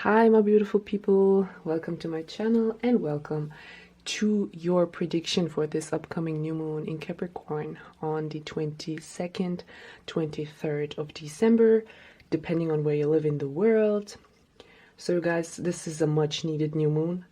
Hi my beautiful people, welcome to my channel and welcome to your prediction for this upcoming new moon in Capricorn on the 22nd, 23rd of December, depending on where you live in the world. So guys, this is a much needed new moon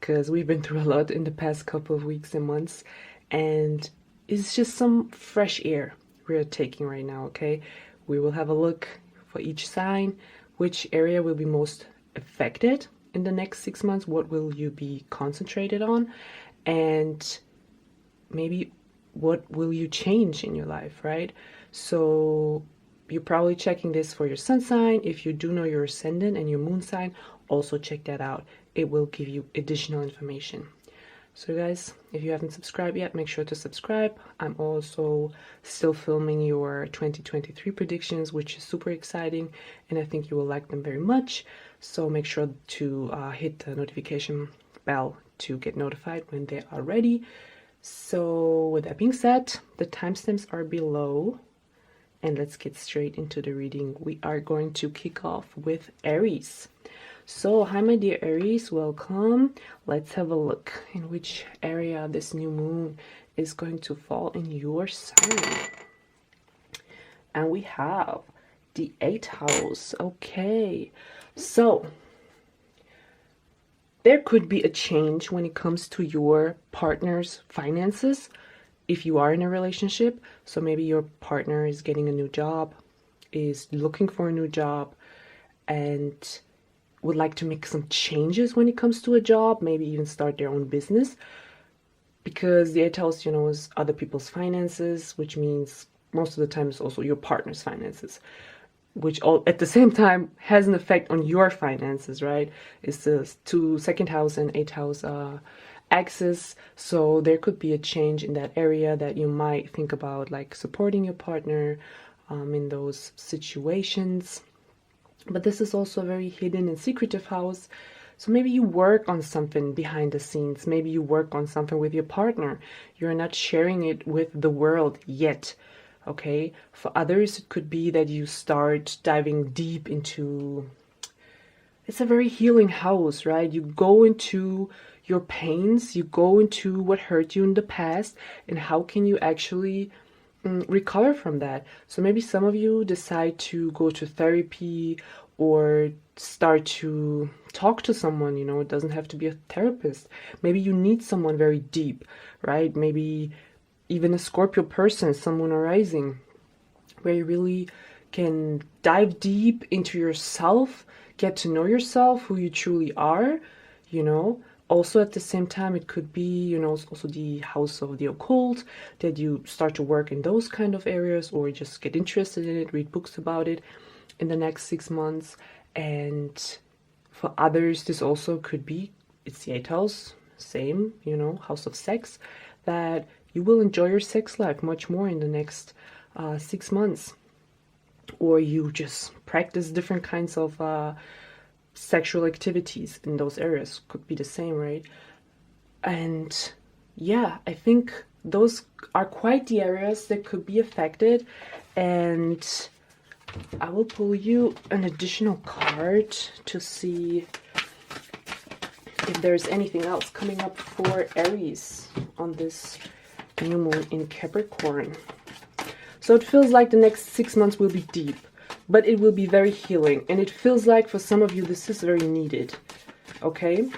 because we've been through a lot in the past couple of weeks and months, and it's just some fresh air we're taking right now. Okay, we will have a look for each sign, which area will be most affected in the next 6 months, what will you be concentrated on, and maybe what will you change in your life, right? So you're probably checking this for your sun sign. If you do know your ascendant and your moon sign, also check that out. It will give you additional information. So guys, if you haven't subscribed yet, make sure to subscribe. I'm also still filming your 2023 predictions, which is super exciting, and I think you will like them very much. So make sure to hit the notification bell to get notified when they are ready. So with that being said, the timestamps are below, and let's get straight into the reading. We are going to kick off with Aries. So hi my dear Aries, welcome. Let's have a look in which area this new moon is going to fall in your sign. And we have the 8th house. Okay, so there could be a change when it comes to your partner's finances if you are in a relationship. So maybe your partner is getting a new job, is looking for a new job, and would like to make some changes when it comes to a job, maybe even start their own business, because the 8th house, is other people's finances, which means most of the time it's also your partner's finances, which all at the same time has an effect on your finances, right? It's the second house and 8th house axis, so there could be a change in that area that you might think about, like supporting your partner in those situations. But this is also a very hidden and secretive house. So maybe you work on something behind the scenes. Maybe you work on something with your partner. You're not sharing it with the world yet. Okay. For others, it could be that you start diving deep into... It's a very healing house, right? You go into your pains. You go into what hurt you in the past. And how can you actually recover from that? So maybe some of you decide to go to therapy or start to talk to someone. It doesn't have to be a therapist. Maybe you need someone very deep, right? Maybe even a Scorpio person, someone arising, where you really can dive deep into yourself, get to know yourself, who you truly are. Also, at the same time, it could be, also the house of the occult, that you start to work in those kind of areas or just get interested in it, read books about it in the next 6 months. And for others, this also could be, it's the 8th house, same, house of sex, that you will enjoy your sex life much more in the next 6 months. Or you just practice different kinds of sexual activities in those areas. Could be the same, right? And yeah, I think those are quite the areas that could be affected. And I will pull you an additional card to see if there's anything else coming up for Aries on this new moon in Capricorn. So it feels like the next 6 months will be deep, but it will be very healing. And it feels like for some of you, this is very needed. Okay,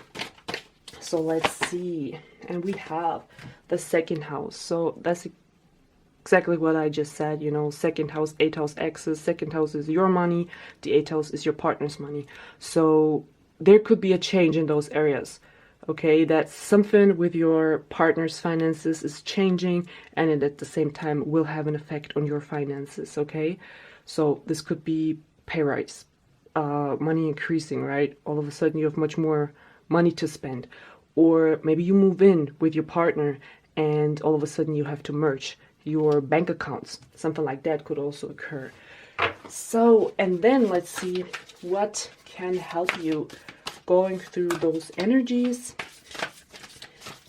so let's see. And we have the 2nd house. So that's exactly what I just said, 2nd house, 8th house axis. 2nd house is your money. The 8th house is your partner's money. So there could be a change in those areas. Okay, that something with your partner's finances is changing, and it at the same time will have an effect on your finances. Okay, so this could be pay rise, money increasing, right? All of a sudden you have much more money to spend. Or maybe you move in with your partner and all of a sudden you have to merge your bank accounts. Something like that could also occur. So, and then let's see what can help you going through those energies.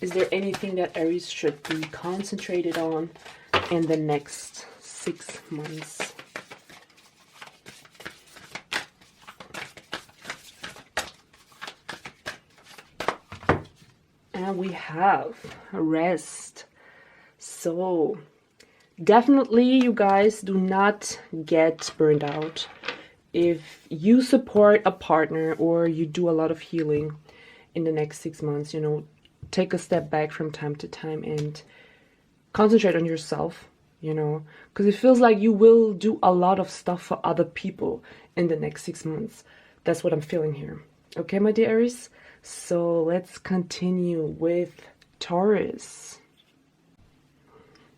Is there anything that Aries should be concentrated on in the next 6 months? And we have rest. So definitely, you guys, do not get burned out. If you support a partner or you do a lot of healing in the next 6 months, you know, take a step back from time to time and concentrate on yourself, you know, because it feels like you will do a lot of stuff for other people in the next 6 months. That's what I'm feeling here. Okay, my dear Aries? So let's continue with Taurus.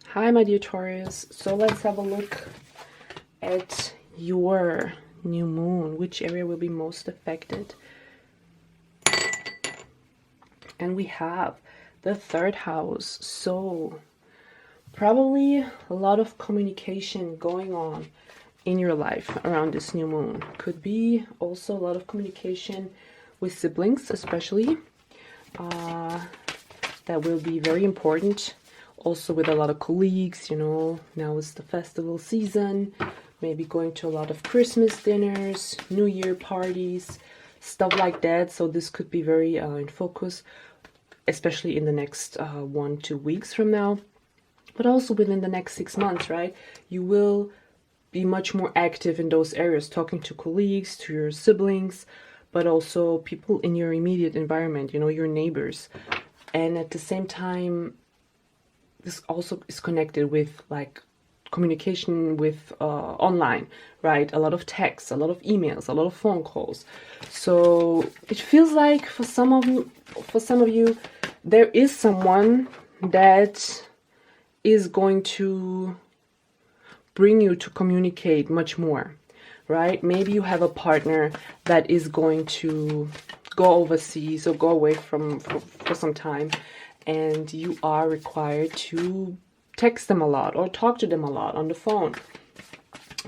Hi, my dear Taurus. So let's have a look at your new moon. Which area will be most affected? And we have the 3rd house. So probably a lot of communication going on in your life around this new moon. Could be also a lot of communication with siblings, especially. That will be very important. Also with a lot of colleagues, you know, now is the festival season. Maybe going to a lot of Christmas dinners, New Year parties, stuff like that. So this could be very in focus, especially in the next 1-2 weeks from now. But also within the next 6 months, right? You will be much more active in those areas, talking to colleagues, to your siblings, but also people in your immediate environment, you know, your neighbors. And at the same time, this also is connected with like communication with online, right? A lot of texts, a lot of emails, a lot of phone calls. So it feels like for some of you, there is someone that is going to bring you to communicate much more, right? Maybe you have a partner that is going to go overseas or go away for some time, and you are required to text them a lot or talk to them a lot on the phone.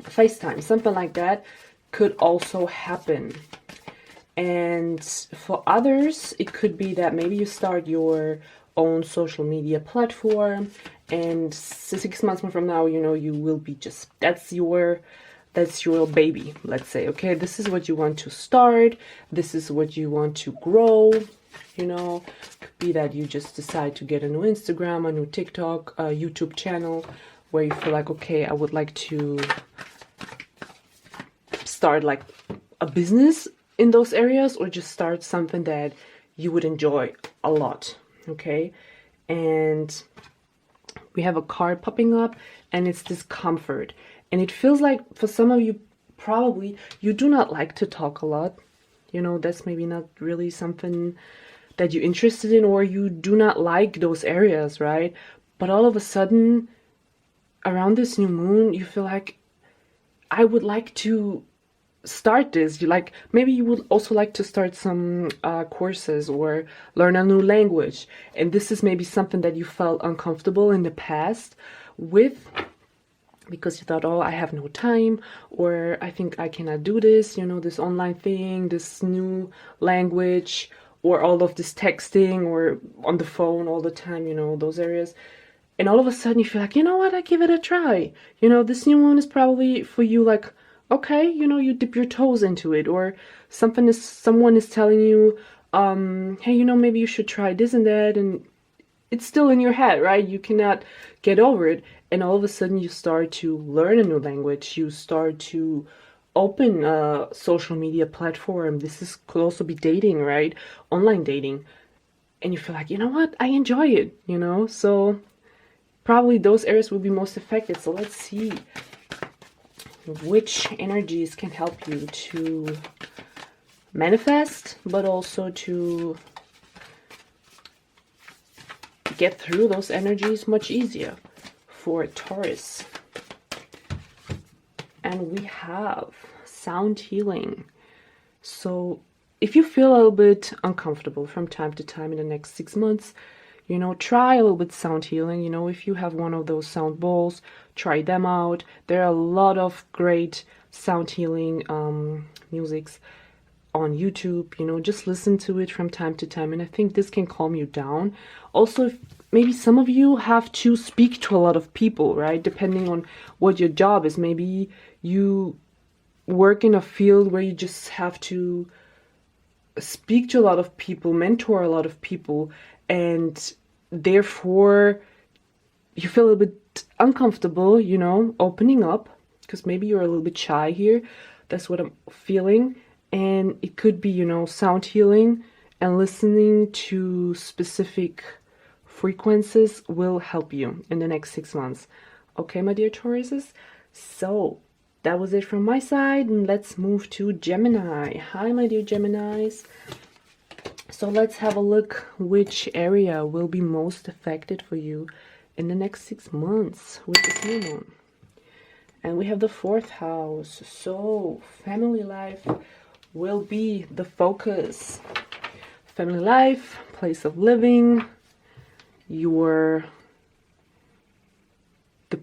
FaceTime, something like that could also happen. And for others, it could be that maybe you start your own social media platform, and 6 months from now, you know, you will be just, that's your baby, let's say. Okay, this is what you want to start, this is what you want to grow, you know. Could be that you just decide to get a new Instagram, a new TikTok, a YouTube channel, where you feel like, okay, I would like to start like a business in those areas, or just start something that you would enjoy a lot. Okay, and we have a card popping up, and it's discomfort. And it feels like for some of you, probably you do not like to talk a lot. You know, that's maybe not really something that you're interested in, or you do not like those areas, right? But all of a sudden, around this new moon, you feel like, I would like to start this. Maybe you would also like to start some courses or learn a new language. And this is maybe something that you felt uncomfortable in the past with, because you thought, oh, I have no time, or I think I cannot do this, you know, this online thing, this new language, or all of this texting or on the phone all the time, you know, those areas. And all of a sudden you feel like, you know what, I give it a try. You know, this new one is probably for you, like, okay, you know, you dip your toes into it, or someone is telling you, hey, you know, maybe you should try this and that, and it's still in your head, right? You cannot get over it. And all of a sudden you start to learn a new language. You start to open a social media platform. Could also be dating, right? Online dating. And you feel like, you know what? I enjoy it, you know? So probably those areas will be most affected. So let's see which energies can help you to manifest, but also to get through those energies much easier for Taurus. And we have sound healing. So if you feel a little bit uncomfortable from time to time in the next 6 months, you know, try a little bit sound healing. You know, if you have one of those sound bowls, try them out. There are a lot of great sound healing musics on YouTube. You know, just listen to it from time to time, and I think this can calm you down. Also, if maybe some of you have to speak to a lot of people, right? Depending on what your job is. Maybe you work in a field where you just have to speak to a lot of people, mentor a lot of people, and therefore you feel a little bit uncomfortable, you know, opening up, because maybe you're a little bit shy here. That's what I'm feeling. And it could be, you know, sound healing and listening to specific frequencies will help you in the next 6 months. Okay, my dear Tauruses? So that was it from my side, and let's move to Gemini. Hi, my dear Geminis. So let's have a look which area will be most affected for you in the next 6 months with this new moon. And we have the 4th house. So family life will be the focus. Family life, place of living, the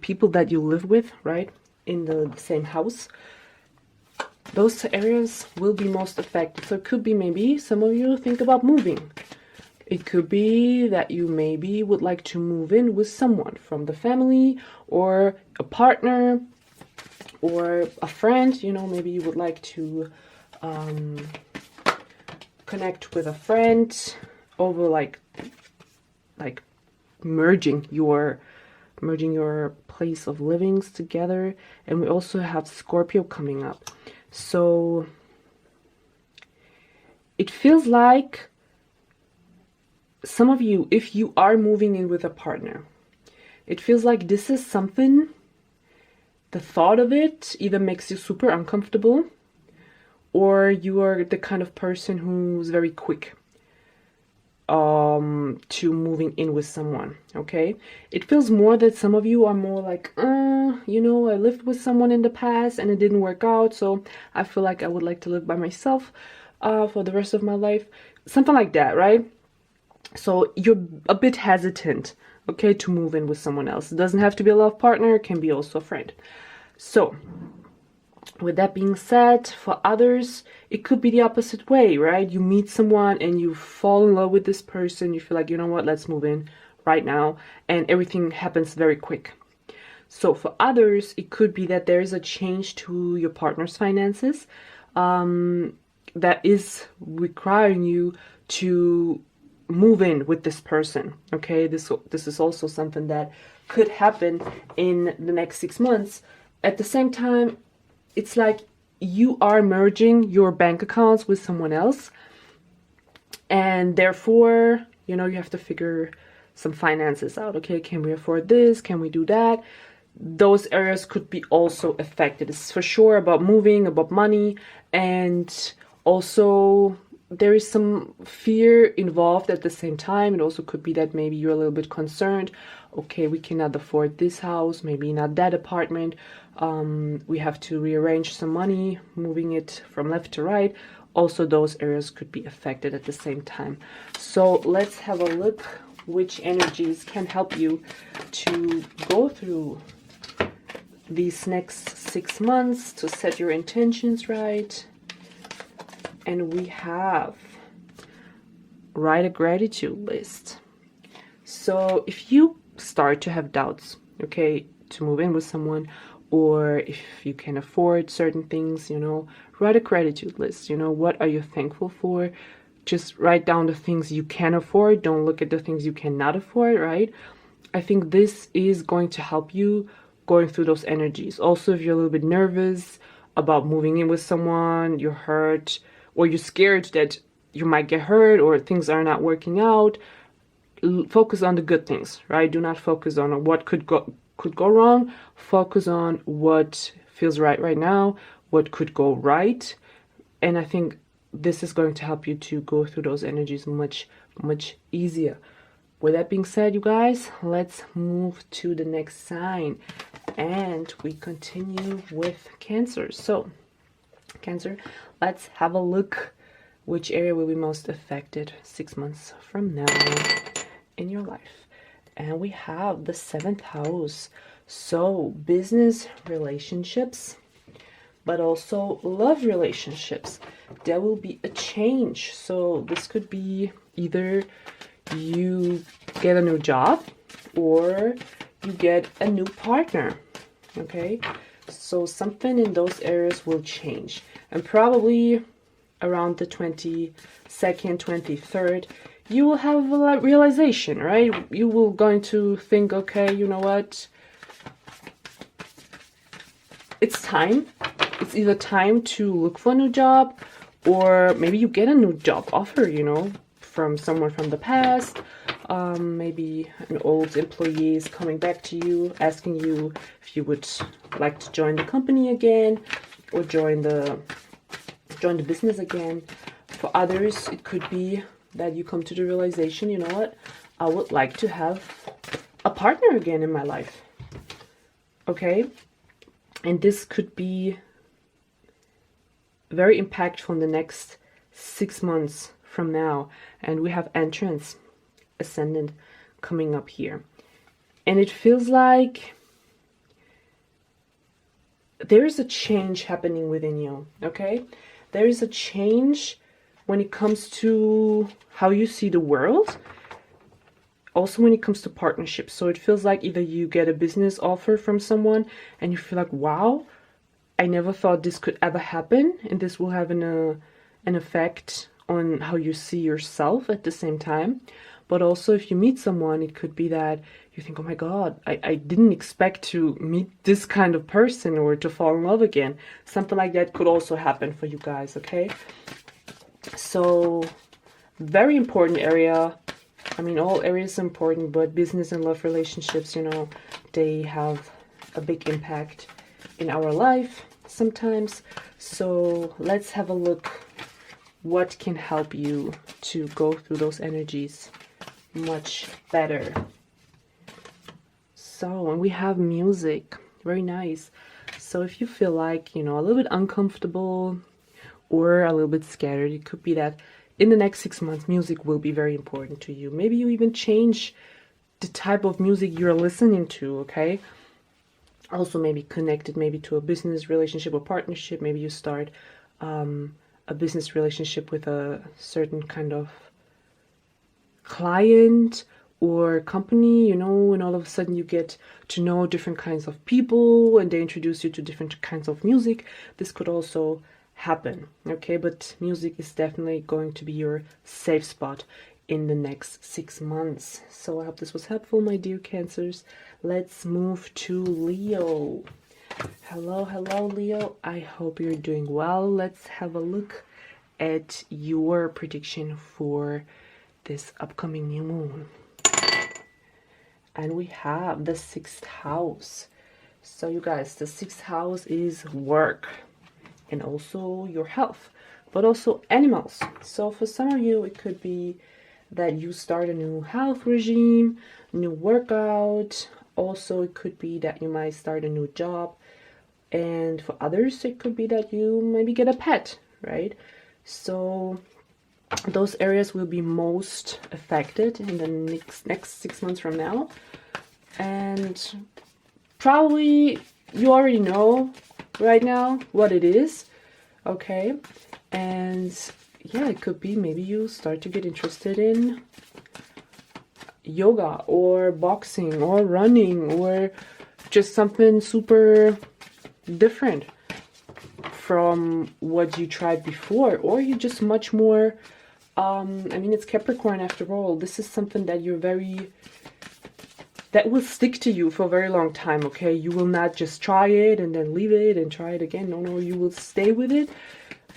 people that you live with, right, in the same house. Those areas will be most affected. So it could be maybe some of you think about moving. It could be that you maybe would like to move in with someone from the family or a partner or a friend. You know, maybe you would like to connect with a friend over like merging your place of livings together. And we also have Scorpio coming up. So it feels like some of you, if you are moving in with a partner, it feels like this is something, the thought of it either makes you super uncomfortable, or you are the kind of person who's very quick to moving in with someone. Okay, it feels more that some of you are more like, you know, I lived with someone in the past and it didn't work out, so I feel like I would like to live by myself for the rest of my life, something like that, right? So you're a bit hesitant, okay, to move in with someone else. It doesn't have to be a love partner, it can be also a friend. So with that being said, for others, it could be the opposite way, right? You meet someone and you fall in love with this person. You feel like, you know what, let's move in right now. And everything happens very quick. So for others, it could be that there is a change to your partner's finances that is requiring you to move in with this person. Okay, this is also something that could happen in the next 6 months. At the same time, it's like you are merging your bank accounts with someone else, and therefore, you know, you have to figure some finances out. Okay, can we afford this? Can we do that? Those areas could be also affected. It's for sure about moving, about money, and also there is some fear involved at the same time. It also could be that maybe you're a little bit concerned. Okay, we cannot afford this house, maybe not that apartment. We have to rearrange some money, moving it from left to right. Also, those areas could be affected at the same time. So let's have a look which energies can help you to go through these next 6 months, to set your intentions right. And we have write a gratitude list. So if you start to have doubts, okay, to move in with someone, or if you can afford certain things, you know, write a gratitude list. You know, what are you thankful for? Just write down the things you can afford. Don't look at the things you cannot afford, right? I think this is going to help you going through those energies. Also, if you're a little bit nervous about moving in with someone, you're hurt, or you're scared that you might get hurt or things are not working out, focus on the good things, right? Do not focus on what could go wrong. Focus on what feels right now, what could go right. And I think this is going to help you to go through those energies much easier. With that being said, you guys, let's move to the next sign, and we continue with Cancer. So Cancer, let's have a look which area will be most affected 6 months from now in your life. And we have the 7th house. So business relationships, but also love relationships. There will be a change. So this could be either you get a new job or you get a new partner. Okay, so something in those areas will change, and probably around the 22nd, 23rd, you will have a realization, right? You will going to think, okay, you know what? It's time. It's either time to look for a new job, or maybe you get a new job offer, you know, from someone from the past. Maybe an old employee is coming back to you, asking you if you would like to join the company again, or join the business again. For others, it could be that you come to the realization, you know what, I would like to have a partner again in my life. Okay? And this could be very impactful in the next 6 months from now. And we have entrance, ascendant coming up here. And it feels like there is a change happening within you, okay? There is a change when it comes to how you see the world. Also when it comes to partnerships. So it feels like either you get a business offer from someone and you feel like, wow, I never thought this could ever happen, and this will have an effect on how you see yourself at the same time. But also if you meet someone, it could be that you think, oh my God, I didn't expect to meet this kind of person or to fall in love again. Something like that could also happen for you guys, okay? So, very important area. I mean, all areas are important, but business and love relationships, you know, they have a big impact in our life sometimes. So let's have a look what can help you to go through those energies much better. So, and we have music. Very nice. So if you feel like, you know, a little bit uncomfortable or a little bit scared, it could be that in the next 6 months, music will be very important to you. Maybe you even change the type of music you're listening to, okay? Also maybe connected maybe to a business relationship or partnership. Maybe you start a business relationship with a certain kind of client or company, you know, and all of a sudden you get to know different kinds of people and they introduce you to different kinds of music. This could also happen, okay? But music is definitely going to be your safe spot in the next 6 months. So I hope this was helpful, my dear Cancers. Let's move to Leo. Hello, Leo. I hope you're doing well. Let's have a look at your prediction for this upcoming new moon. And we have the 6th house. So you guys, the 6th house is work and also your health, but also animals. So for some of you, it could be that you start a new health regime, new workout. Also, it could be that you might start a new job. And for others, it could be that you maybe get a pet, right? So those areas will be most affected in the next 6 months from now. And probably you already know right now what it is, okay? And yeah, it could be maybe you start to get interested in yoga or boxing or running or just something super different from what you tried before, or you just much more I mean, it's Capricorn after all. This is something that that will stick to you for a very long time, okay? You will not just try it and then leave it and try it again. No, you will stay with it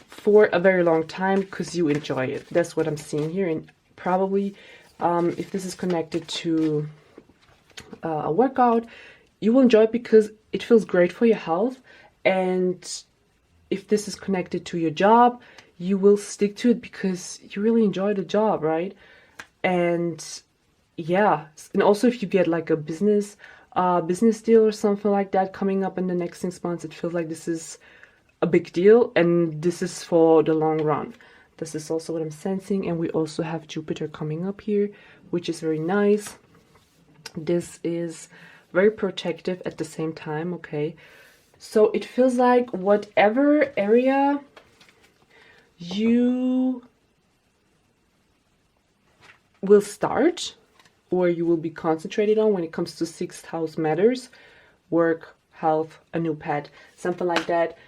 for a very long time because you enjoy it. That's what I'm seeing here. And probably if this is connected to a workout, you will enjoy it because it feels great for your health. And if this is connected to your job, you will stick to it because you really enjoy the job, right? And yeah, and also if you get like a business deal or something like that coming up in the next 6 months, it feels like this is a big deal and this is for the long run. This is also what I'm sensing. And we also have Jupiter coming up here, which is very nice. This is very protective at the same time, okay? So it feels like whatever area you will start or you will be concentrated on when it comes to 6th house matters, work, health, a new pet, something like that,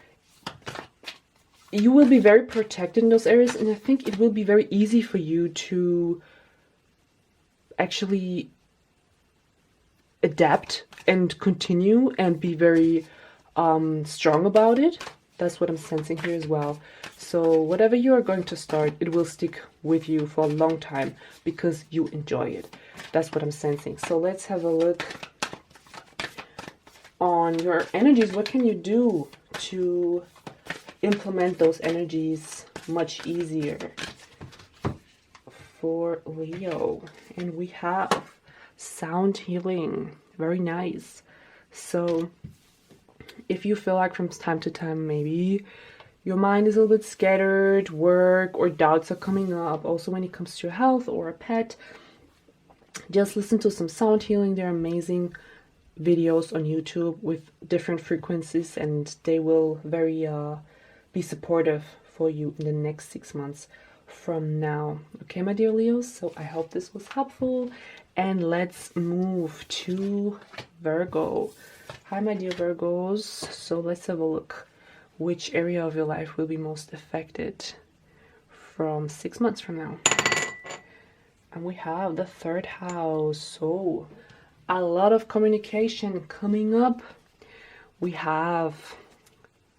you will be very protected in those areas. And I think it will be very easy for you to actually adapt and continue and be very strong about it. That's what I'm sensing here as well. So whatever you are going to start, it will stick with you for a long time because you enjoy it. That's what I'm sensing. So let's have a look on your energies. What can you do to implement those energies much easier for Leo? And we have sound healing. Very nice. So if you feel like from time to time maybe your mind is a little bit scattered, work or doubts are coming up, also when it comes to your health or a pet, just listen to some sound healing. They're amazing videos on YouTube with different frequencies, and they will very be supportive for you in the next 6 months from now. Okay, my dear Leos, so I hope this was helpful, and let's move to Virgo. Hi, my dear Virgos. So let's have a look. Which area of your life will be most affected from 6 months from now? And we have the 3rd house. So a lot of communication coming up. We have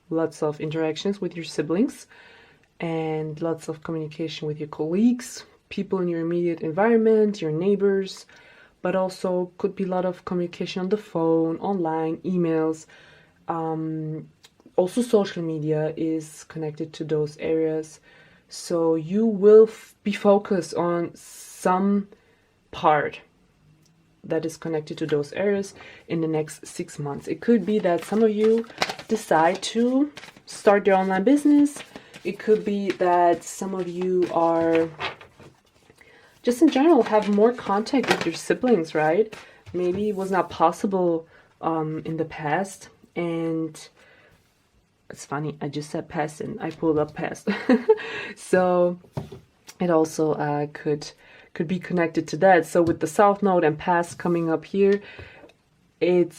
lots of interactions with your siblings and lots of communication with your colleagues, people in your immediate environment, your neighbors, but also could be a lot of communication on the phone, online, emails. Also social media is connected to those areas. So you will be focused on some part that is connected to those areas in the next 6 months. It could be that some of you decide to start your online business. It could be that some of you are just in general have more contact with your siblings, right? Maybe it was not possible in the past. And it's funny, I just said past and I pulled up past. So it also could be connected to that. So with the South Node and past coming up here, it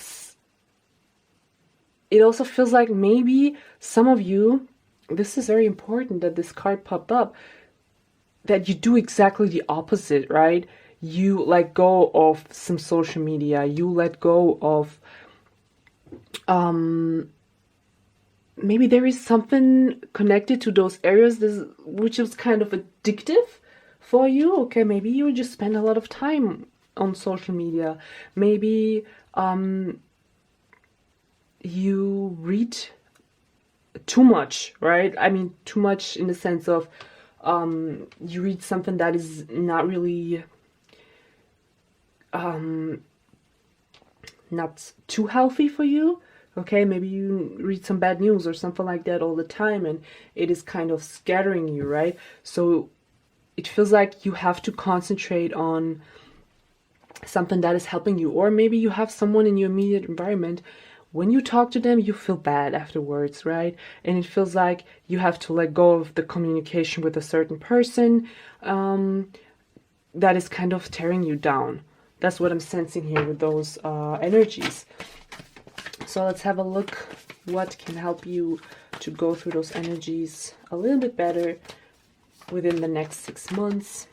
also feels like maybe some of you, this is very important that this card popped up, that you do exactly the opposite, right? You let go of some social media, you let go of maybe there is something connected to those areas which is kind of addictive for you. Okay, maybe you just spend a lot of time on social media. Maybe you read too much, right? I mean, too much in the sense of you read something that is not really not too healthy for you. Okay, maybe you read some bad news or something like that all the time, and it is kind of scattering you, right? So it feels like you have to concentrate on something that is helping you. Or maybe you have someone in your immediate environment, when you talk to them, you feel bad afterwards, right? And it feels like you have to let go of the communication with a certain person that is kind of tearing you down. That's what I'm sensing here with those energies. So let's have a look what can help you to go through those energies a little bit better within the next 6 months.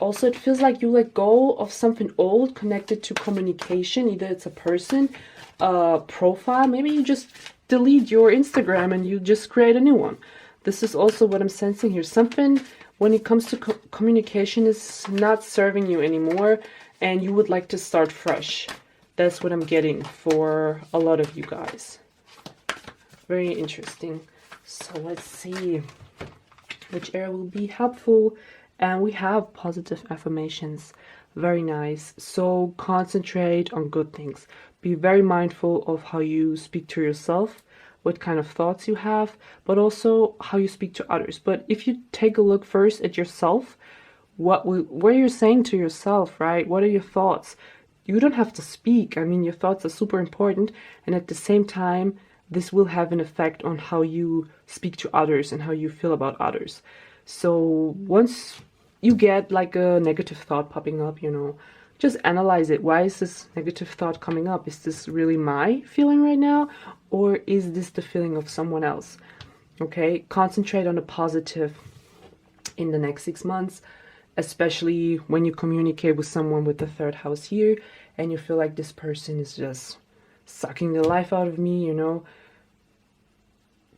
Also, it feels like you let go of something old connected to communication. Either it's a person, a profile, maybe you just delete your Instagram and you just create a new one. This is also what I'm sensing here. Something when it comes to communication is not serving you anymore and you would like to start fresh. That's what I'm getting for a lot of you guys. Very interesting. So let's see which area will be helpful. And we have positive affirmations. Very nice. So concentrate on good things. Be very mindful of how you speak to yourself, what kind of thoughts you have, but also how you speak to others. But if you take a look first at yourself, what you're saying to yourself, right? What are your thoughts? You don't have to speak. I mean, your thoughts are super important. And at the same time, this will have an effect on how you speak to others and how you feel about others. So once you get like a negative thought popping up, just analyze it. Why is this negative thought coming up? Is this really my feeling right now? Or is this the feeling of someone else? Okay, concentrate on the positive in the next 6 months. especially when you communicate with someone with the third house here and you feel like this person is just sucking the life out of me, you know.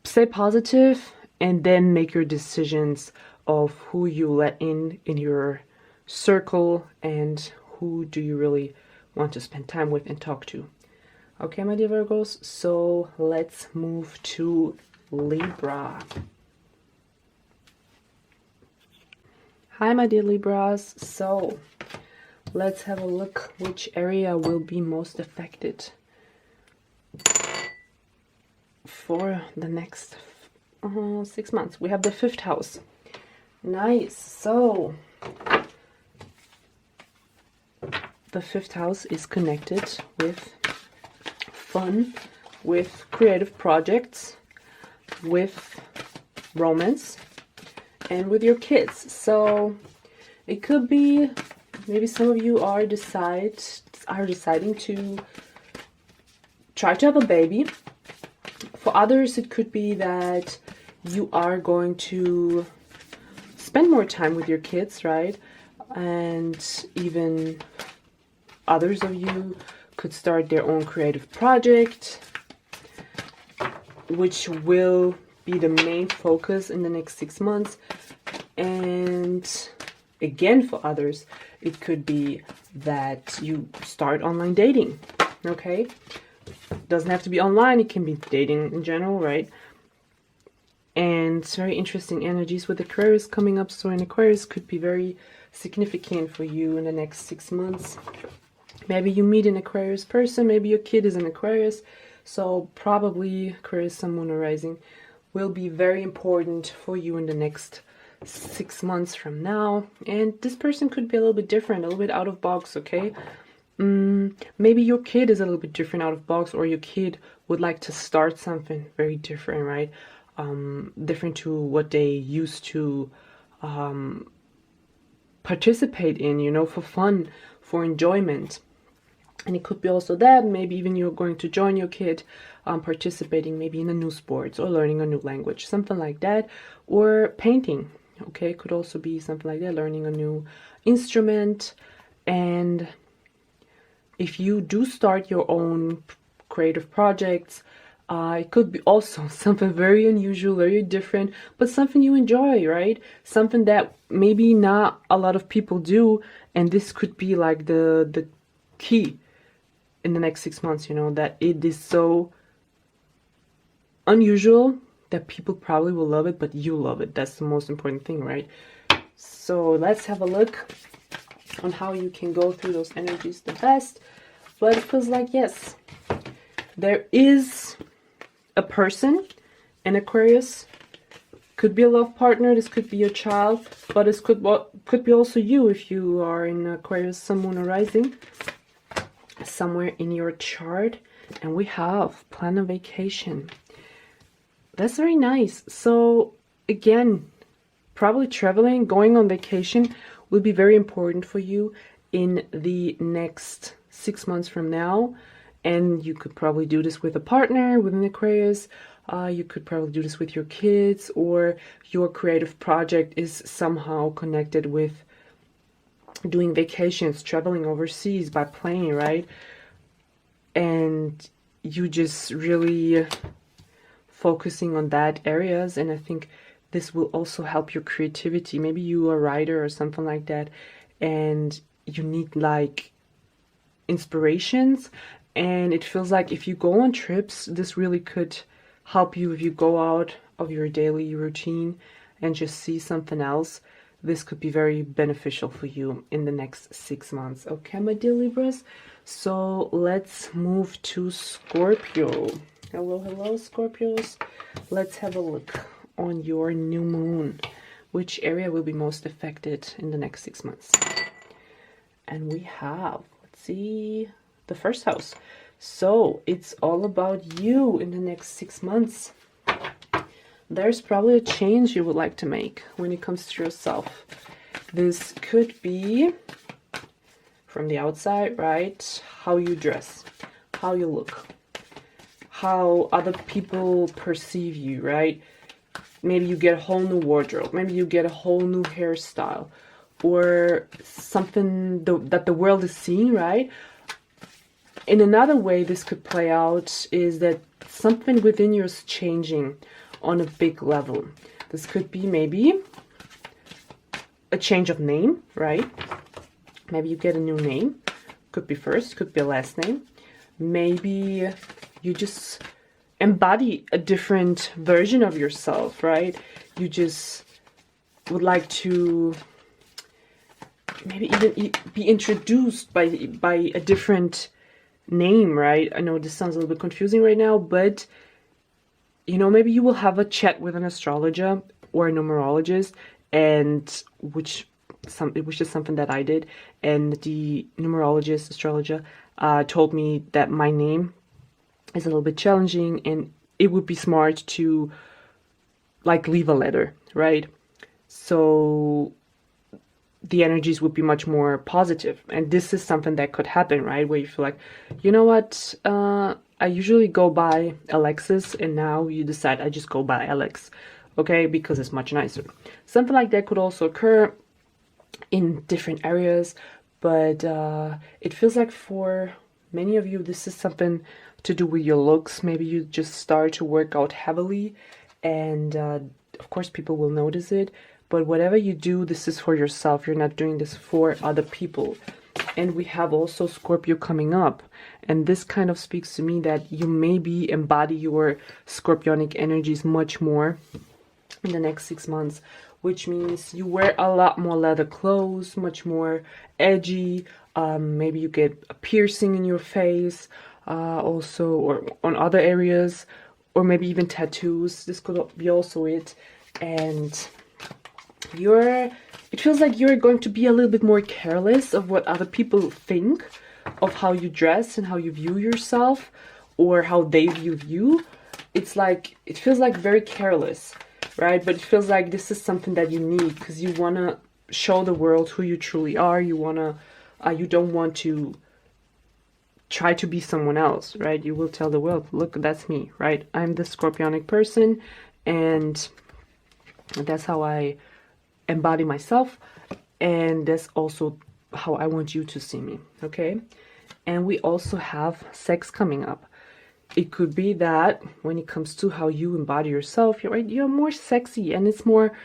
Stay positive and then make your decisions of who you let in your circle and who do you really want to spend time with and talk to. Okay, my dear Virgos, so let's move to Libra. Hi, my dear Libras. So let's have a look which area will be most affected for the next 6 months. We have the 5th house. Nice. So the 5th house is connected with fun, with creative projects, with romance, and with your kids. So it could be maybe some of you are deciding to try to have a baby. For others, it could be that you are going to spend more time with your kids, right? And even others of you could start their own creative project, which will be the main focus in the next 6 months. And again, for others, it could be that you start online dating, okay? Doesn't have to be online, it can be dating in general, right? And it's very interesting energies with Aquarius coming up. So an Aquarius could be very significant for you in the next 6 months. Maybe you meet an Aquarius person, maybe your kid is an Aquarius. So probably Aquarius, Sun, Moon, or Rising will be very important for you in the next 6 months from now. And this person could be a little bit different, a little bit out of box, okay? Maybe your kid is a little bit different, out of box, or your kid would like to start something very different, right? Different to what they used to participate in, you know, for fun, for enjoyment. And it could be also that maybe even you're going to join your kid participating maybe in a new sport or learning a new language, something like that, or painting. Okay, could also be something like that, learning a new instrument. And if you do start your own creative projects, it could be also something very unusual, very different, but something you enjoy, right? Something that maybe not a lot of people do, and this could be like the key in the next 6 months, you know, that it is so unusual that people probably will love it, but you love it. That's the most important thing, right? So let's have a look on how you can go through those energies the best. But it feels like, yes, there is a person, an Aquarius, could be a love partner, this could be your child, but this could be also you if you are in Aquarius, Sun, Moon, or Rising, somewhere in your chart. And we have plan a vacation. That's very nice. So again, probably traveling, going on vacation will be very important for you in the next 6 months from now. And you could probably do this with a partner, with an Aquarius. You could probably do this with your kids, or your creative project is somehow connected with doing vacations, traveling overseas by plane, right? And you just really focusing on that areas. And I think this will also help your creativity. Maybe you are a writer or something like that, and you need like inspirations. And it feels like if you go on trips, this really could help you. If you go out of your daily routine and just see something else, this could be very beneficial for you in the next 6 months. Okay, my dear Libras. So let's move to Scorpio. Hello, hello, Scorpios. Let's have a look on your new moon. Which area will be most affected in the next 6 months? And we have, let's see, the 1st house. So it's all about you in the next 6 months. There's probably a change you would like to make when it comes to yourself. This could be from the outside, right? How you dress, how you look, how other people perceive you, right? Maybe you get a whole new wardrobe. Maybe you get a whole new hairstyle. or something that the world is seeing, right? In another way this could play out is that something within you is changing on a big level. This could be maybe a change of name, right? Maybe you get a new name. Could be first, could be a last name. Maybe you just embody a different version of yourself, right? You just would like to maybe even be introduced by a different name, right? I know this sounds a little bit confusing right now, but you know, maybe you will have a chat with an astrologer or a numerologist, and which is something that I did, and the numerologist, astrologer, told me that my name is a little bit challenging and it would be smart to like leave a letter, right? So the energies would be much more positive. And this is something that could happen, right? Where you feel like, you know what, I usually go by Alexis, and now you decide I just go by Alex, okay? Because it's much nicer. Something like that could also occur in different areas, but it feels like for many of you, this is something to do with your looks. Maybe you just start to work out heavily, and of course people will notice it. But whatever you do, this is for yourself. You're not doing this for other people. And we have also Scorpio coming up. And this kind of speaks to me that you maybe embody your Scorpionic energies much more in the next 6 months, which means you wear a lot more leather clothes, much more edgy. Maybe you get a piercing in your face, also, or on other areas, or maybe even tattoos. This could be also it. And it feels like you're going to be a little bit more careless of what other people think of how you dress and how you view yourself, or how they view you. It's like, it feels like very careless, right? But it feels like this is something that you need, because you want to show the world who you truly are. You don't want to try to be someone else, right? You will tell the world, look, that's me, right? I'm the Scorpionic person, and that's how I embody myself, and that's also how I want you to see me, okay? And we also have sex coming up. It could be that when it comes to how you embody yourself, you're more sexy, and it's more,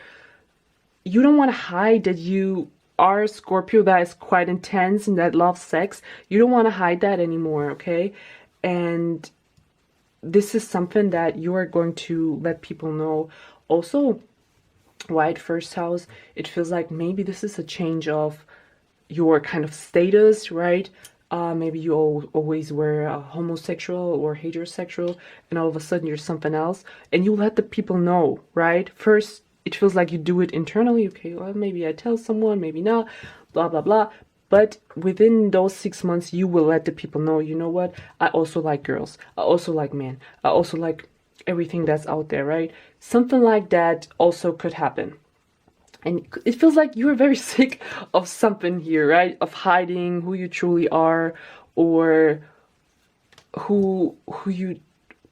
you don't want to hide that you are a Scorpio that is quite intense and that loves sex. You don't want to hide that anymore, okay? And this is something that you are going to let people know. Also, right, first house, it feels like maybe this is a change of your kind of status, right? Maybe you always were homosexual or heterosexual, and all of a sudden you're something else, and you let the people know, right? First, it feels like you do it internally. Okay, well, maybe I tell someone, maybe not, blah, blah, blah. But within those 6 months, you will let the people know, you know what? I also like girls. I also like men. I also like everything that's out there, right? Something like that also could happen. And it feels like you're very sick of something here, right? Of hiding who you truly are, or who you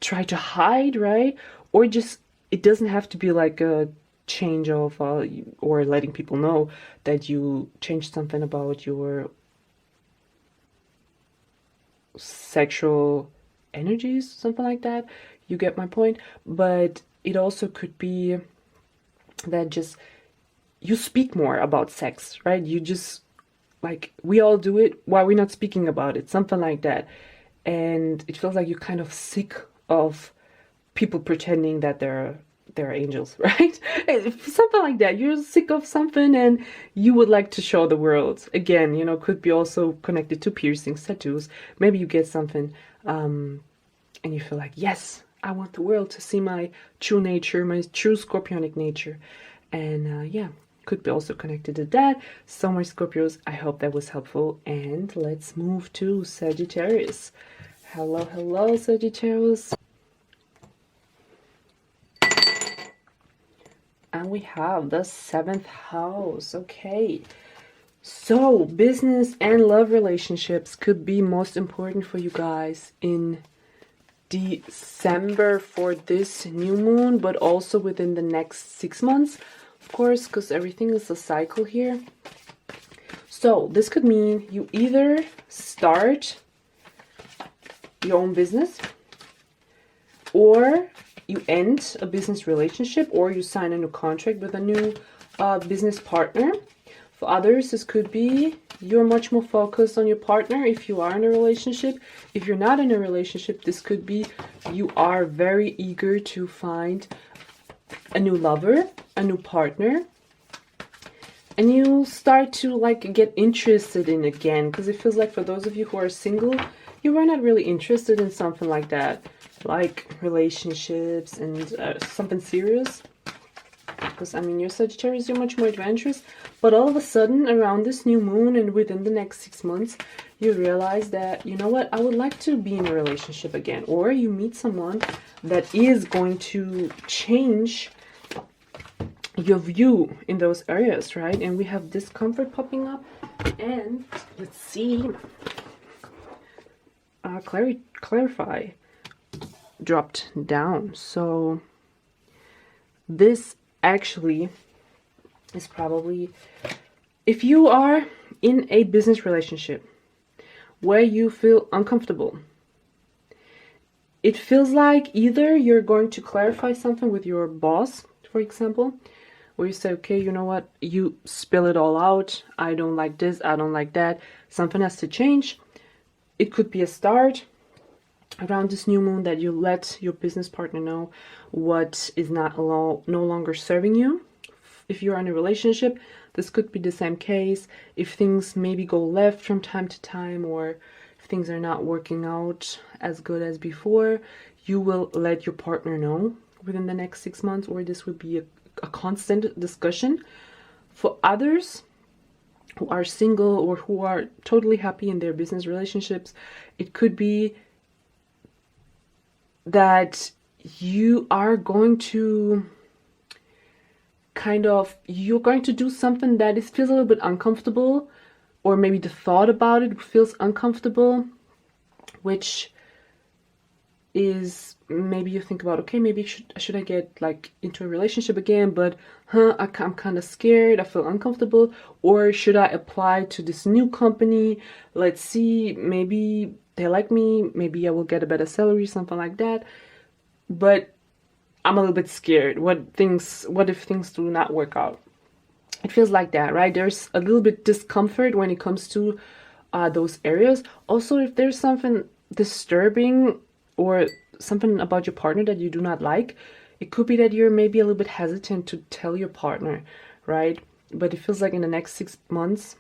try to hide, right? Or just, it doesn't have to be like a change of, or letting people know that you changed something about your sexual energies, something like that. You get my point? But it also could be that just you speak more about sex, right? You just, like, we all do it, why are we not speaking about it? Something like that. And it feels like you're kind of sick of people pretending that they're angels, right? Something like that. You're sick of something and you would like to show the world. Again, you know, could be also connected to piercings, tattoos. Maybe you get something and you feel like, yes, I want the world to see my true nature, my true Scorpionic nature. And yeah, could be also connected to that. So my Scorpios, I hope that was helpful. And let's move to Sagittarius. Hello, hello, Sagittarius. And we have the 7th house. Okay. So business and love relationships could be most important for you guys in December for this new moon, but also within the next 6 months, of course, because everything is a cycle here. So this could mean you either start your own business, or you end a business relationship, or you sign a new contract with a new business partner. For others, this could be you're much more focused on your partner if you are in a relationship. If you're not in a relationship, this could be you are very eager to find a new lover, a new partner, and you start to like get interested in again, because it feels like for those of you who are single, you were not really interested in something like that, like relationships and something serious. Because I mean, you're Sagittarius, you're much more adventurous, but all of a sudden around this new moon and within the next 6 months, you realize that, you know what, I would like to be in a relationship again. Or you meet someone that is going to change your view in those areas, right? And we have discomfort popping up, and let's see, clarify dropped down. So this actually is probably, if you are in a business relationship where you feel uncomfortable, it feels like either you're going to clarify something with your boss, for example, where you say, okay, you know what, you spill it all out, I don't like this, I don't like that, something has to change. It could be a start around this new moon that you let your business partner know what is no longer serving you. If you're in a relationship, this could be the same case. If things maybe go left from time to time, or if things are not working out as good as before, you will let your partner know within the next 6 months, or this would be a constant discussion. For others who are single or who are totally happy in their business relationships, it could be that you are going to you're going to do something that feels a little bit uncomfortable, or maybe the thought about it feels uncomfortable, which is maybe you think about, okay, maybe should I get like into a relationship again, but I'm kind of scared, I feel uncomfortable, or should I apply to this new company, let's see, maybe they like me, maybe I will get a better salary, something like that, but I'm a little bit scared. What if things do not work out? It feels like that, right? There's a little bit discomfort when it comes to those areas. Also, if there's something disturbing or something about your partner that you do not like, it could be that you're maybe a little bit hesitant to tell your partner, right? But it feels like in the next 6 months,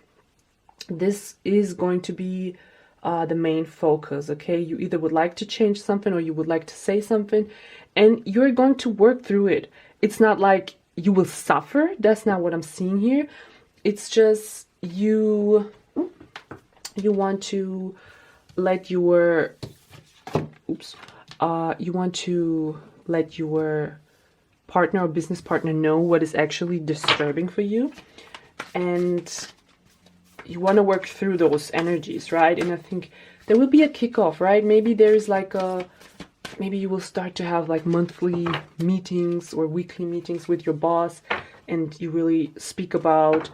this is going to be the main focus, okay? You either would like to change something or you would like to say something, and you're going to work through it. It's not like you will suffer. That's not what I'm seeing here. It's just you want to let your partner or business partner know what is actually disturbing for you, and you want to work through those energies, right? And I think there will be a kickoff, right? Maybe there's like maybe you will start to have like monthly meetings or weekly meetings with your boss, and you really speak about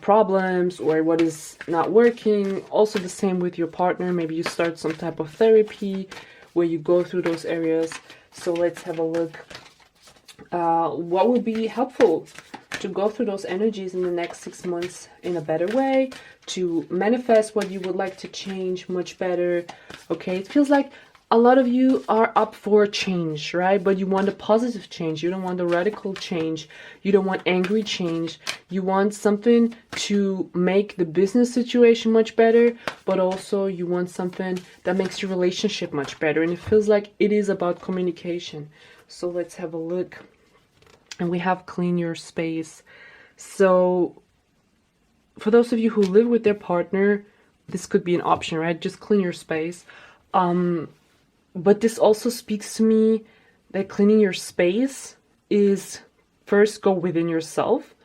problems or what is not working. Also the same with your partner. Maybe you start some type of therapy where you go through those areas. So let's have a look. What would be helpful to go through those energies in the next 6 months in a better way, to manifest what you would like to change much better. Okay, it feels like a lot of you are up for change, right? But you want a positive change. You don't want a radical change. You don't want angry change. You want something to make the business situation much better, but also you want something that makes your relationship much better. And it feels like it is about communication. So let's have a look. And we have clean your space. So for those of you who live with their partner, this could be an option, right? Just clean your space. But this also speaks to me that cleaning your space is first go within yourself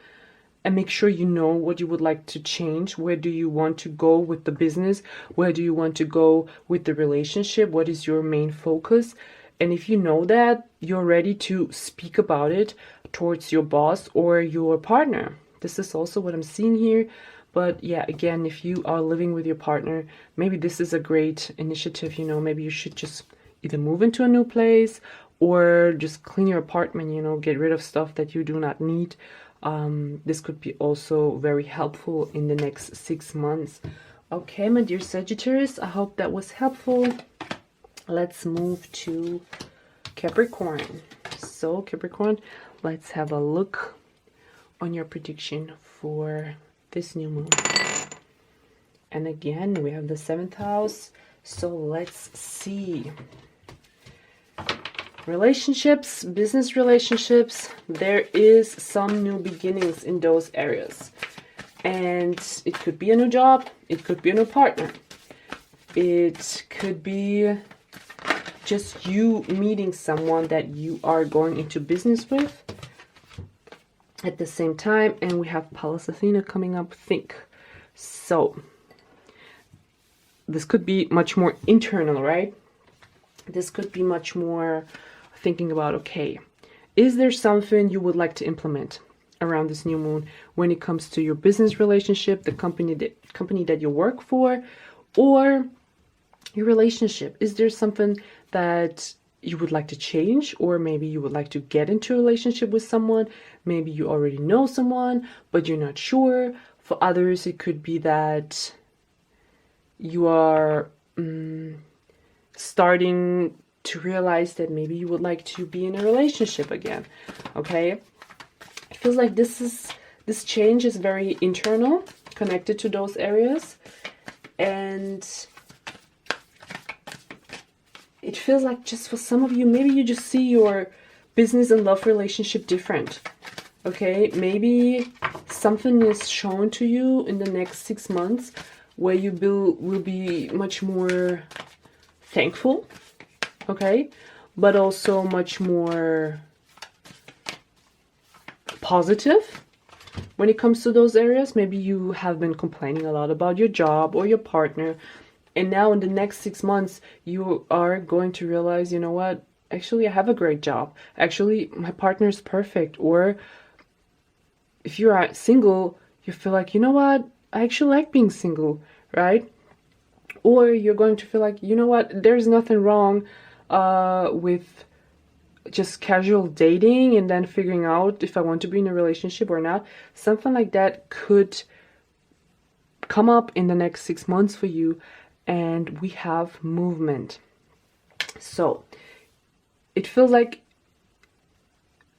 and make sure you know what you would like to change. Where do you want to go with the business? Where do you want to go with the relationship? What is your main focus? And if you know that, you're ready to speak about it towards your boss or your partner. This is also what I'm seeing here. But yeah, again, if you are living with your partner, maybe this is a great initiative, you know, maybe you should just either move into a new place or just clean your apartment, you know, get rid of stuff that you do not need. This could be also very helpful in the next 6 months. Okay, my dear Sagittarius, I hope that was helpful. Let's move to Capricorn. So Capricorn, let's have a look on your prediction for this new moon. And again, we have the 7th house. So let's see. Relationships, business relationships, there is some new beginnings in those areas. And it could be a new job, it could be a new partner. It could be just you meeting someone that you are going into business with at the same time. And we have Pallas Athena coming up, think. So this could be much more internal, right? This could be much more thinking about, okay, is there something you would like to implement around this new moon when it comes to your business relationship, the company that you work for, or your relationship? Is there something that you would like to change, or maybe you would like to get into a relationship with someone? Maybe you already know someone, but you're not sure. For others, it could be that you are starting to realize that maybe you would like to be in a relationship again. Okay, it feels like this change is very internal, connected to those areas, and it feels like just for some of you, maybe you just see your business and love relationship different. Okay, maybe something is shown to you in the next 6 months where you will be much more thankful, okay, but also much more positive when it comes to those areas. Maybe you have been complaining a lot about your job or your partner, and now in the next 6 months you are going to realize, you know what, actually I have a great job, actually my partner is perfect. Or if you are single, you feel like, you know what, I actually like being single, right? Or you're going to feel like, you know what, there's nothing wrong with just casual dating and then figuring out if I want to be in a relationship or not. Something like that could come up in the next 6 months for you. And we have movement. So it feels like,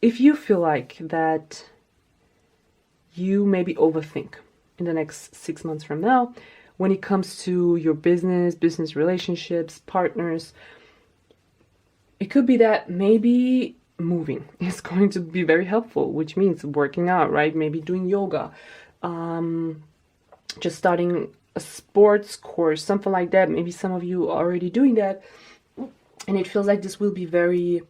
if you feel like that you maybe overthink in the next 6 months from now when it comes to your business relationships, partners, it could be that maybe moving is going to be very helpful, which means working out, right? Maybe doing yoga, just starting a sports course, something like that. Maybe some of you are already doing that, and it feels like this will be very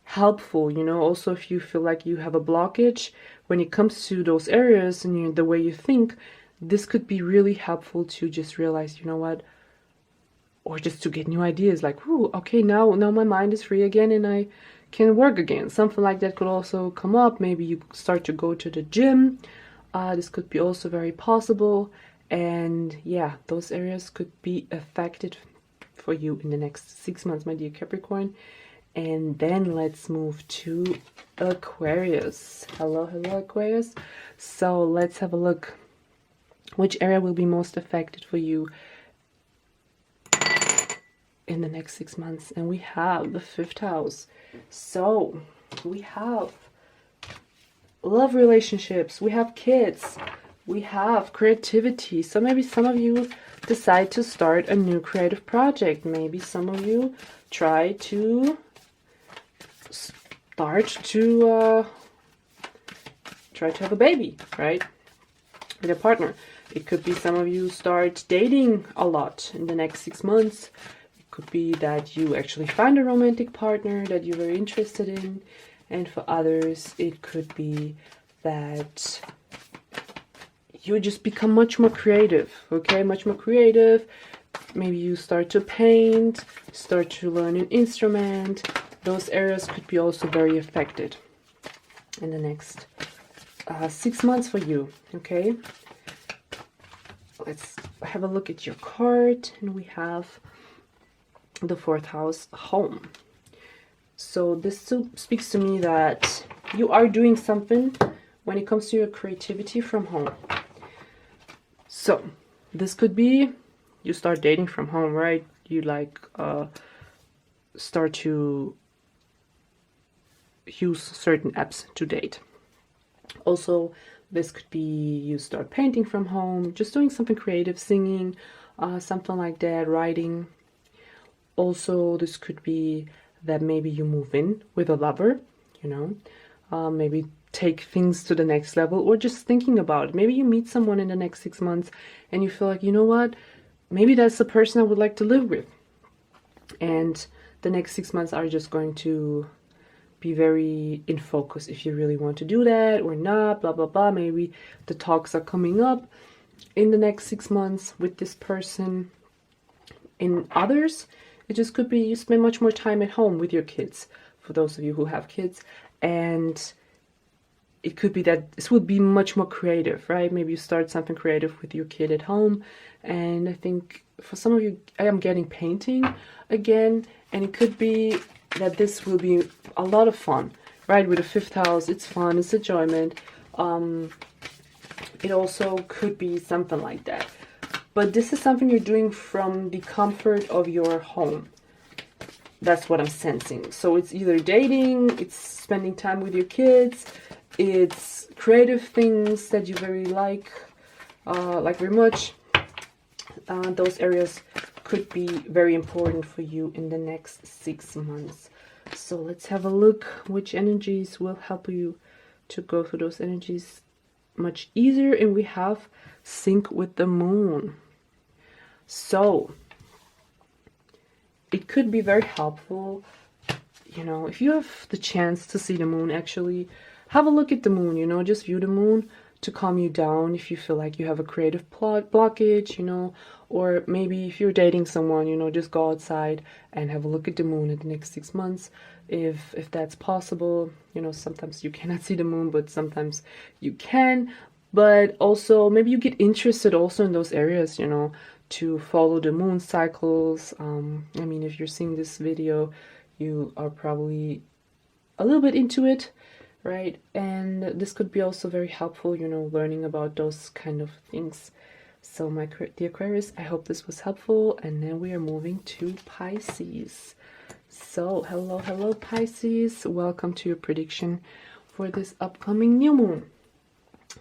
helpful, you know. Also, if you feel like you have a blockage when it comes to those areas and the way you think, this could be really helpful to just realize, you know what, or just to get new ideas, like, ooh, okay, now my mind is free again and I can work again. Something like that could also come up. Maybe you start to go to the gym. This could be also very possible. And yeah, those areas could be affected for you in the next 6 months, my dear Capricorn. And then let's move to Aquarius. Hello Aquarius. So let's have a look. Which area will be most affected for you in the next 6 months? And we have the 5th house. So we have love relationships, we have kids, we have creativity. So maybe some of you decide to start a new creative project. Maybe some of you try to have a baby, right, with a partner. It could be some of you start dating a lot in the next 6 months. It could be that you actually find a romantic partner that you're very interested in. And for others, it could be that you just become much more creative, okay? Much more creative. Maybe you start to paint, start to learn an instrument. Those areas could be also very affected in the next 6 months for you, okay? let's have a look at your card, and we have the 4th house, home. So this still speaks to me that you are doing something when it comes to your creativity from home. So this could be you start dating from home, right? You like start to use certain apps to date. Also, this could be you start painting from home, just doing something creative, singing, something like that, writing. Also, this could be that maybe you move in with a lover, you know, maybe take things to the next level, or just thinking about it. Maybe you meet someone in the next 6 months and you feel like, you know what, maybe that's the person I would like to live with. And the next 6 months are just going to be very in focus if you really want to do that or not, blah, blah, blah. Maybe the talks are coming up in the next 6 months with this person. In others, it just could be you spend much more time at home with your kids, for those of you who have kids. And it could be that this would be much more creative, right? Maybe you start something creative with your kid at home. And I think for some of you, I am getting painting again. And it could be that this will be a lot of fun, right? With the 5th house, it's fun, it's enjoyment. It also could be something like that. But this is something you're doing from the comfort of your home. That's what I'm sensing. So it's either dating, it's spending time with your kids, it's creative things that you very like very much. Those areas could be very important for you in the next 6 months. So let's have a look which energies will help you to go through those energies much easier. And we have sync with the moon. So it could be very helpful, you know, if you have the chance to see the moon, actually have a look at the moon, you know, just view the moon to calm you down if you feel like you have a creative blockage, you know, or maybe if you're dating someone, you know, just go outside and have a look at the moon in the next 6 months, if that's possible. You know, sometimes you cannot see the moon, but sometimes you can. But also maybe you get interested also in those areas, you know, to follow the moon cycles. I mean, if you're seeing this video, you are probably a little bit into it, right? And this could be also very helpful, you know, learning about those kind of things. So my dear Aquarius, I hope this was helpful. And then we are moving to Pisces. So hello Pisces, welcome to your prediction for this upcoming new moon.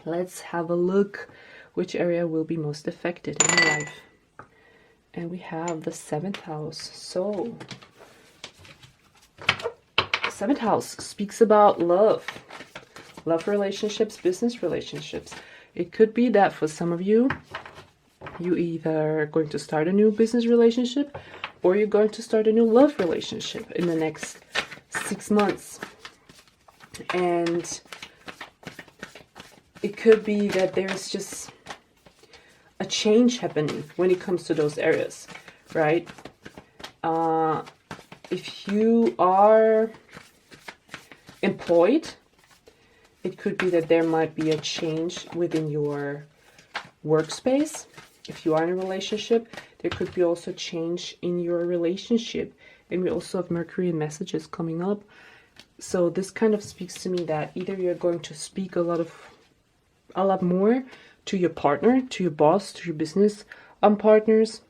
Let's have a look which area will be most affected in your life. And we have the 7th house. So 7th house speaks about love relationships, business relationships. It could be that for some of you, you either are going to start a new business relationship or you're going to start a new love relationship in the next 6 months. And it could be that there's just a change happening when it comes to those areas, right? If you are employed, it could be that there might be a change within your workspace. If you are in a relationship, there could be also change in your relationship. And we also have Mercury and messages coming up. So this kind of speaks to me that either you're going to speak a lot more to your partner, to your boss, to your business partners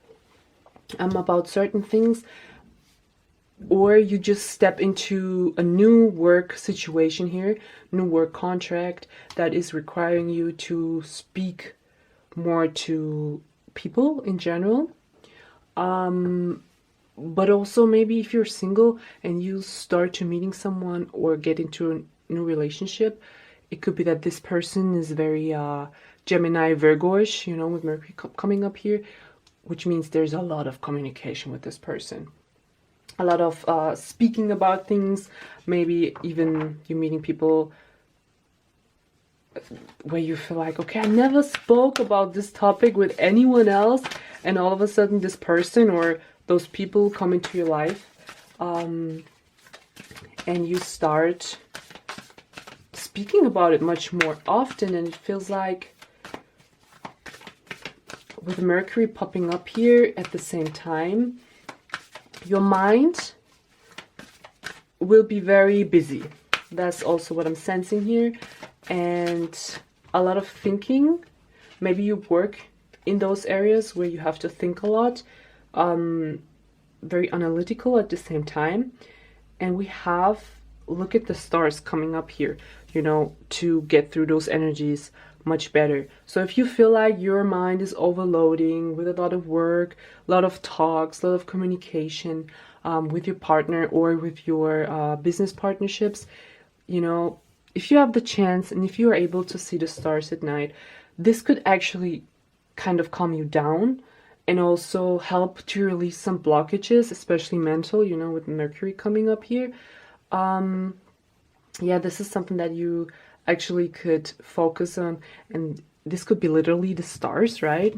about certain things, or you just step into a new work situation here, new work contract that is requiring you to speak more to people in general. But also maybe if you're single and you start to meeting someone or get into a new relationship, it could be that this person is very Gemini, Virgo-ish, you know, with Mercury coming up here, which means there's a lot of communication with this person. A lot of speaking about things, maybe even you meeting people where you feel like, okay, I never spoke about this topic with anyone else, and all of a sudden this person or those people come into your life, and you start speaking about it much more often, and it feels like, with Mercury popping up here at the same time, your mind will be very busy. That's also what I'm sensing here. And a lot of thinking. Maybe you work in those areas where you have to think a lot, very analytical at the same time. And we have, look at the stars coming up here, you know, to get through those energies much better. So if you feel like your mind is overloading with a lot of work, a lot of talks, a lot of communication with your partner or with your business partnerships, you know, if you have the chance and if you are able to see the stars at night, this could actually kind of calm you down and also help to release some blockages, especially mental, you know, with Mercury coming up here. Yeah, this is something that you actually could focus on, and this could be literally the stars, right?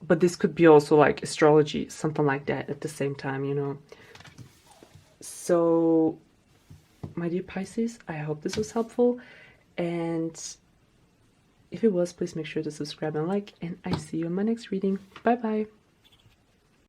But this could be also like astrology, something like that at the same time, you know. So, my dear Pisces, I hope this was helpful, and if it was, please make sure to subscribe and like, and I see you in my next reading. Bye bye.